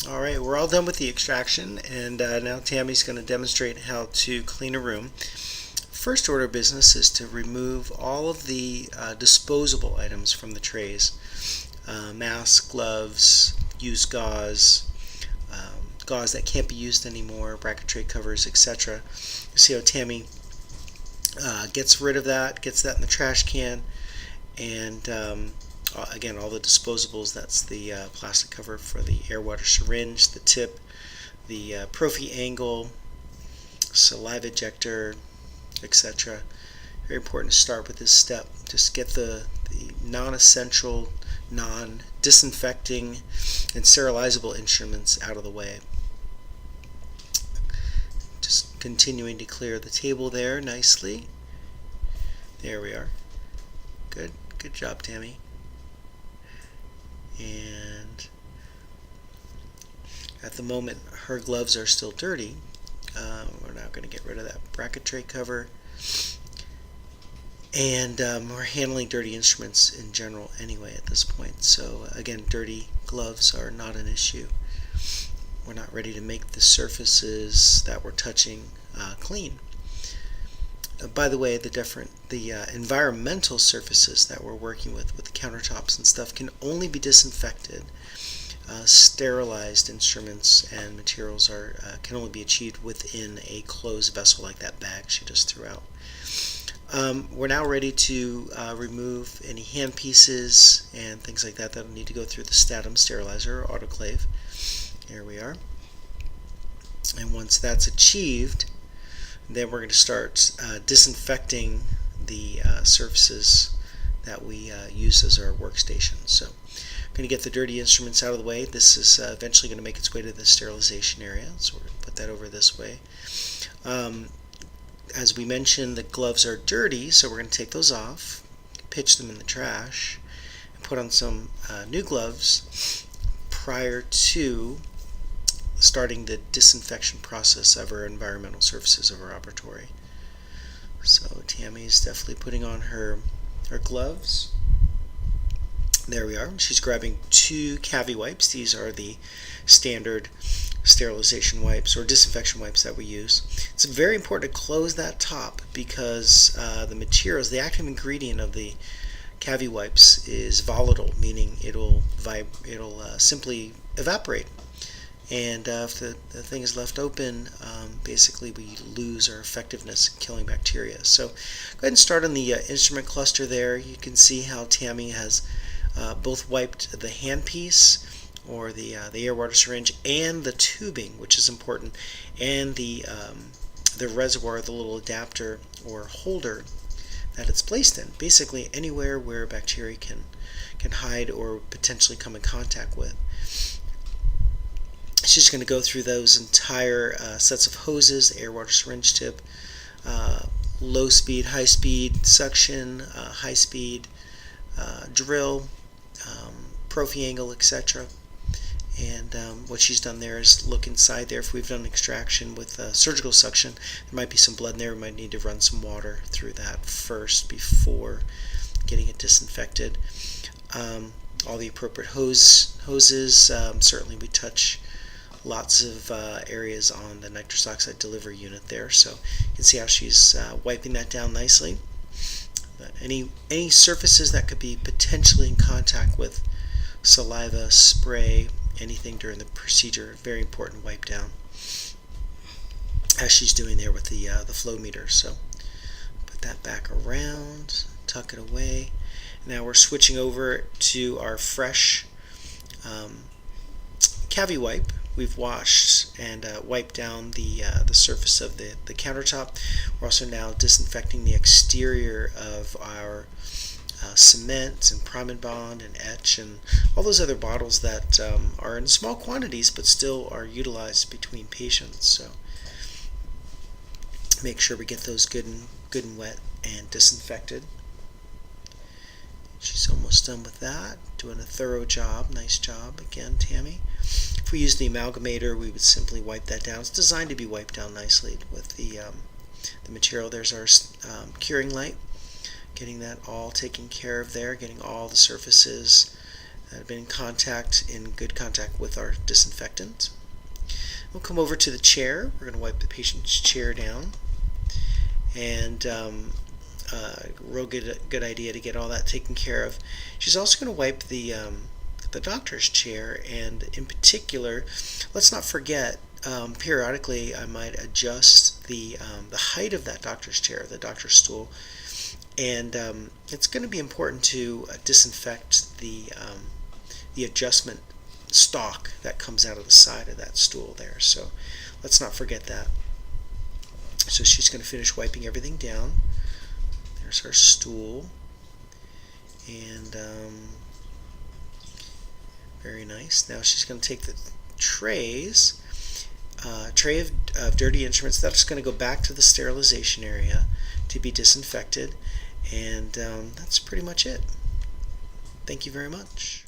Alright, we're all done with the extraction, and now Tammy's going to demonstrate how to clean a room. First order of business is to remove all of the disposable items from the trays. Masks, gloves, used gauze, gauze that can't be used anymore, bracket tray covers, etc. You see how Tammy gets rid of that, gets that in the trash can, and again, all the disposables, that's the plastic cover for the air water syringe, the tip, the prophy angle, saliva ejector, etc. Very important to start with this step. Just get the non-essential, non-disinfecting, and sterilizable instruments out of the way. Just continuing to clear the table there nicely. There we are. Good job, Tammy. And at the moment her gloves are still dirty. We're now going to get rid of that bracket tray cover, and we're handling dirty instruments in general anyway at this point, so again, dirty gloves are not an issue. We're not ready to make the surfaces that we're touching clean. By the way, the environmental surfaces that we're working with the countertops and stuff, can only be disinfected. Sterilized instruments and materials can only be achieved within a closed vessel like that bag she just threw out. We're now ready to remove any hand pieces and things like that will need to go through the Statum sterilizer or autoclave. Here we are. And once that's achieved, then we're going to start disinfecting the surfaces that we use as our workstation. So I'm going to get the dirty instruments out of the way. This is eventually going to make its way to the sterilization area, so we're going to put that over this way. As we mentioned, the gloves are dirty, so we're going to take those off, pitch them in the trash, and put on some new gloves prior to starting the disinfection process of our environmental surfaces of our operatory. So Tammy's definitely putting on her gloves. There we are. She's grabbing 2 Cavi wipes. These are the standard sterilization wipes or disinfection wipes that we use. It's very important to close that top because the materials, the active ingredient of the Cavi wipes is volatile, meaning it'll simply evaporate. And if the thing is left open, basically we lose our effectiveness in killing bacteria. So go ahead and start on the instrument cluster there. You can see how Tammy has both wiped the handpiece, or the air water syringe, and the tubing, which is important, and the reservoir, the little adapter or holder that it's placed in. Basically anywhere where bacteria can hide or potentially come in contact with. She's going to go through those entire sets of hoses, air water syringe tip, low speed, high speed suction, high speed drill, prophy angle, etc. And what she's done there is look inside there. If we've done extraction with surgical suction, there might be some blood in there. We might need to run some water through that first before getting it disinfected. All the appropriate hoses. Certainly we touch lots of areas on the nitrous oxide delivery unit there, so you can see how she's wiping that down nicely. But any surfaces that could be potentially in contact with saliva, spray, anything during the procedure, very important wipe down, as she's doing there with the flow meter. So put that back around, tuck it away. Now we're switching over to our fresh Cavi wipe. We've washed and wiped down the surface of the countertop. We're also now disinfecting the exterior of our cement and Prime and Bond and etch and all those other bottles that are in small quantities but still are utilized between patients. So make sure we get those good and wet and disinfected. She's almost done with that, doing a thorough job. Nice job again, Tammy. If we use the amalgamator, we would simply wipe that down. It's designed to be wiped down nicely with the material. There's our curing light, getting that all taken care of there, getting all the surfaces that have been in good contact with our disinfectant. We'll come over to the chair. We're going to wipe the patient's chair down, and real good idea to get all that taken care of. She's also going to wipe the doctor's chair, and in particular, let's not forget, periodically I might adjust the height of that doctor's chair, the doctor's stool, and it's going to be important to disinfect the adjustment stalk that comes out of the side of that stool there. So let's not forget that. So she's going to finish wiping everything down. There's our stool, and very nice. Now she's going to take the tray of dirty instruments. That's going to go back to the sterilization area to be disinfected, and that's pretty much it. Thank you very much.